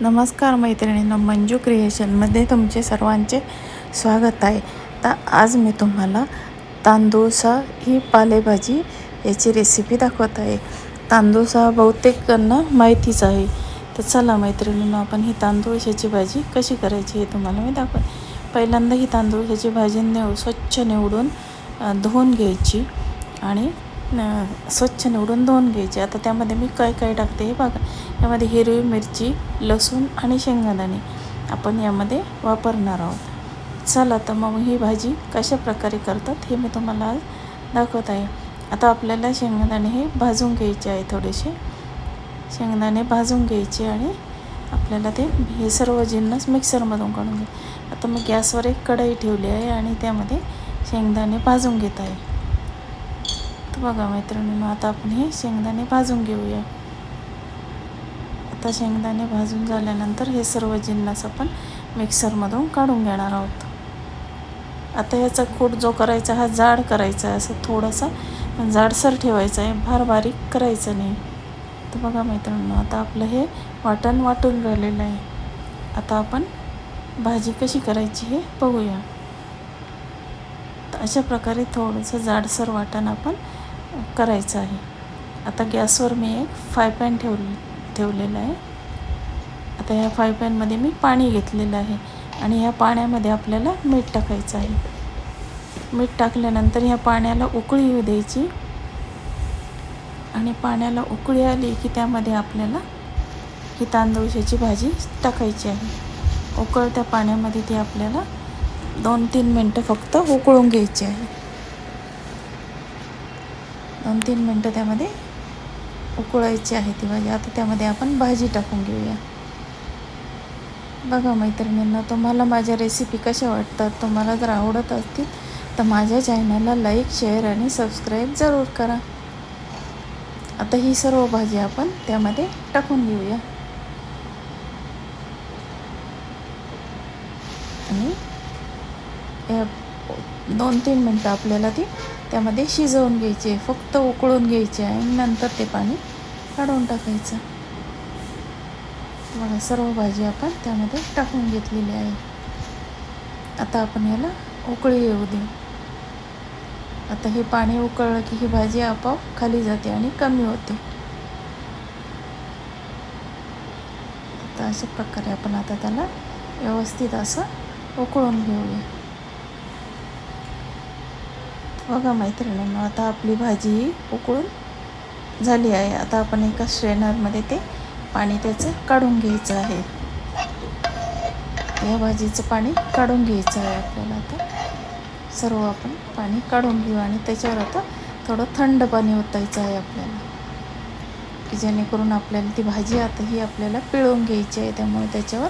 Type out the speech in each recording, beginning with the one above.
नमस्कार मैत्रिणींनो, मंजू क्रिएशनमध्ये तुमचे सर्वांचे स्वागत आहे. तर आज मी तुम्हाला तांदूळसा ही पालेभाजी याची रेसिपी दाखवत आहे. तांदूळसा बहुतेकांना माहितीच आहे. तर चला मैत्रिणींनो, आपण ही तांदूळशाची भाजी कशी करायची हे तुम्हाला मी दाखवते. पहिल्यांदा ही तांदूळशाची भाजी स्वच्छ निवडून धुवून घ्यायची आणि स्वच्छ निवडून धुवून घ्यायची. आता त्यामध्ये मी काय काय टाकते हे बघा. यामध्ये हिरवी मिरची, लसूण आणि शेंगदाणे आपण यामध्ये वापरणार आहोत. चला तर मग ही भाजी कशा प्रकारे करतात हे मी तुम्हाला आज दाखवत आहे. आता आपल्याला शेंगदाणे हे भाजून घ्यायचे आहे. थोडेसे शेंगदाणे भाजून घ्यायचे आणि आपल्याला हे सर्व जिन्नस मिक्सरमधून काढून घ्या. आता मी गॅसवर एक कढई ठेवली आहे आणि त्यामध्ये शेंगदाणे भाजून घेत आहे. तर बघा मैत्रिणींनो, आता आपण हे शेंगदाणे भाजून घेऊया. आता शेंगदाणे भाजून झाल्यानंतर हे सर्व जिन्नस आपण मिक्सरमधून काढून घेणार आहोत. आता ह्याचा कूट जो करायचा हा जाड करायचा आहे, असं थोडासा जाडसर ठेवायचा आहे, फार बारीक करायचं नाही. तर बघा मैत्रिणींनो, आता आपलं हे वाटण वाटून राहिलेलं आहे. आता आपण भाजी कशी करायची हे बघूया. तर अशा प्रकारे थोडंसं जाडसर वाटण आपण करायचं आहे. आता गॅसवर मी एक फ्राय पॅन ठेवलेलं आहे. आता ह्या फ्राय पॅनमध्ये मी पाणी घेतलेलं आहे आणि ह्या पाण्यामध्ये आपल्याला मीठ टाकायचं आहे. मीठ टाकल्यानंतर ह्या पाण्याला उकळी येऊ द्यायची आणि पाण्याला उकळी आली की त्यामध्ये आपल्याला ही तांदूळशाची भाजी टाकायची आहे. उकळत्या पाण्यामध्ये ती आपल्याला 2-3 मिनटं फक्त उकळून घ्यायची आहे. 2-3 मिनटं त्यामध्ये उकळायची आहे ती भाजी. आता त्यामध्ये आपण भाजी टाकून घेऊया. बघा मैत्रिणींना, तुम्हाला माझ्या रेसिपी कशा वाटतात? तुम्हाला जर आवडत असतील तर माझ्या चॅनलला लाईक, शेअर आणि सबस्क्राईब जरूर करा. आता ही सर्व भाजी आपण त्यामध्ये टाकून घेऊया आणि 2-3 मिनटं आपल्याला ती त्यामध्ये शिजवून घ्यायची आहे. फक्त उकळून घ्यायची आहे आणि नंतर ते पाणी काढून टाकायचं. बघा, सर्व भाजी आपण त्यामध्ये टाकून घेतलेली आहे. आता आपण याला उकळी येऊ देऊ. आता हे पाणी उकळलं की ही भाजी आपोआप खाली जाते आणि कमी होते. आता अशा प्रकारे आपण आता त्याला व्यवस्थित असं उकळून घेऊया. बघा मैत्रिणींनो, आता आपली भाजी उकळून झाली आहे. आता आपण एका स्ट्रेनरमध्ये ते पाणी त्याचं काढून घ्यायचं आहे. या भाजीचं पाणी काढून घ्यायचं आहे आपल्याला. आता सर्व आपण पाणी काढून घेऊ आणि त्याच्यावर आता थोडं थंड पाणी ओतायचं आहे आपल्याला, की जेणेकरून आपल्याला ती भाजी आता ही आपल्याला पिळून घ्यायची आहे. त्यामुळे त्याच्यावर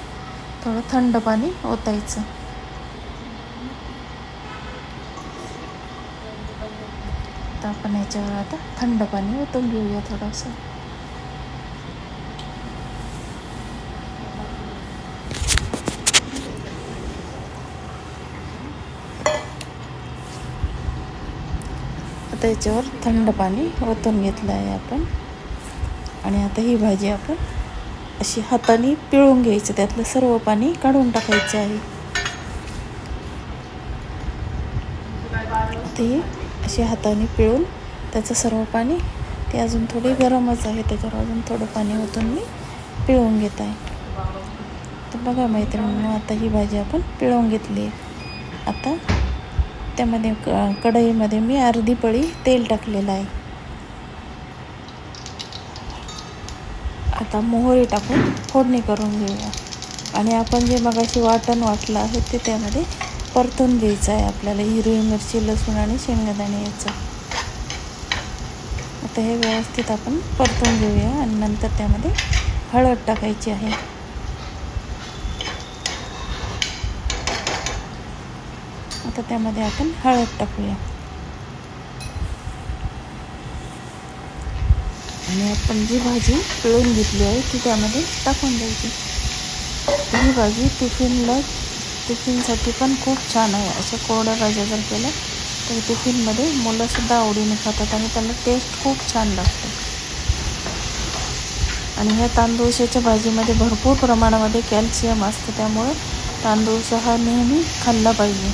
थोडं थंड पाणी ओतायचं. आता आपण याच्यावर आता थंड पाणी ओतून घेऊया थोडंसं. आता याच्यावर थंड पाणी ओतून घेतलं आहे आपण आणि आता ही भाजी आपण अशी हाताने पिळून घ्यायचं. त्यातलं सर्व पाणी काढून टाकायचं आहे. ते अशी हाताने पिळून त्याचं सर्व पाणी, ते अजून थोडी गरमच आहे, त्याच्यावर अजून थोडं पाणी ओतून मी पिळून घेत आहे. तर बघा मैत्रिणींनो, आता ही भाजी आपण पिळून घेतली आहे. आता त्यामध्ये कढईमध्ये मी अर्धी पळी तेल टाकलेलं आहे. आता मोहरी टाकून फोडणी करून घेऊया आणि आपण जे मगाशी वाटण वाटलं आहे ते त्यामध्ये परतून घ्यायचं आहे आपल्याला. हिरवी मिरची, लसूण आणि शेंगदाणे याचं. आता हे व्यवस्थित आपण परतून घेऊया आणि नंतर त्यामध्ये हळद टाकायची आहे. आता त्यामध्ये आपण हळद टाकूया आणि आपण जी भाजी पिळून घेतली आहे ती त्यामध्ये टाकून द्यायची. ही भाजी टिफिनसाठी पण खूप छान आहे. अशा कोरड्या भाज्या जर केल्या तर टिफिनमध्ये मुलंसुद्धा आवडीने खातात आणि त्यांना टेस्ट खूप छान लागते. आणि ह्या तांदूळशाच्या भाजीमध्ये भरपूर प्रमाणामध्ये कॅल्शियम असतं, त्यामुळे तांदूळशा हा नेहमी खाल्ला पाहिजे.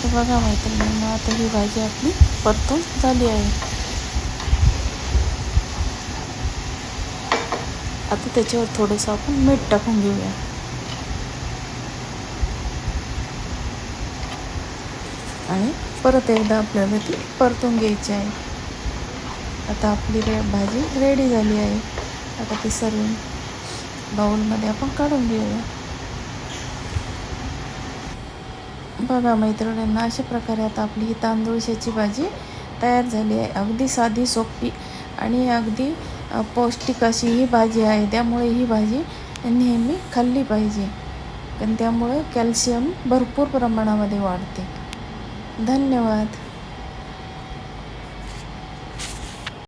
तर बघा मैत्रिणींनो, आता ही भाजी आपली परतून झाली आहे. आता त्याच्यावर थोडंसं आपण मीठ टाकून घेऊया. आणि परत एकदा आपल्याला ती परतून घ्यायची आहे. आता आपली भाजी रेडी झाली आहे. आता ती सर्विंग बाउलमध्ये आपण काढून घेऊया. बघा मैत्रिणींना, अशा प्रकारे आता आपली ही तांदूळशाची भाजी तयार झाली आहे. अगदी साधी, सोपी आणि अगदी पौष्टिक अशी ही भाजी आहे. त्यामुळे ही भाजी नेहमी खाल्ली पाहिजे, कारण त्यामुळे कॅल्शियम भरपूर प्रमाणामध्ये वाढते. धन्यवाद.